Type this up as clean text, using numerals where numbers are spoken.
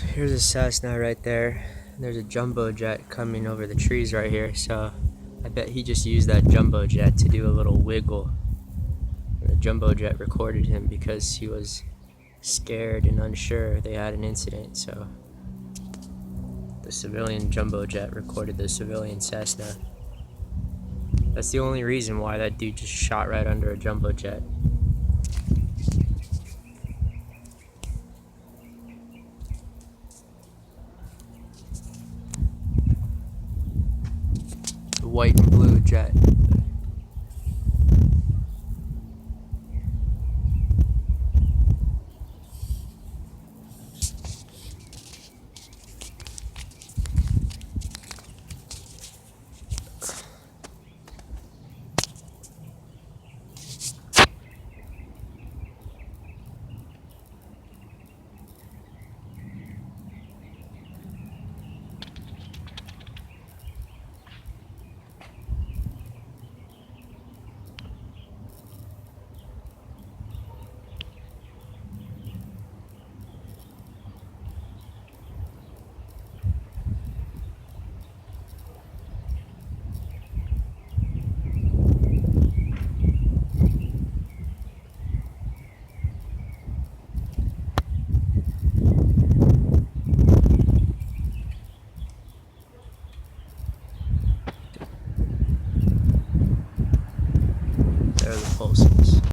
Here's a Cessna right there. There's a jumbo jet coming over the trees right here, so I bet he just used that jumbo jet to do a little wiggle. The jumbo jet recorded him because he was scared and unsure they had an incident, so the civilian jumbo jet recorded the civilian Cessna. That's the only reason why that dude just shot right under a jumbo jet. The white and blue jet.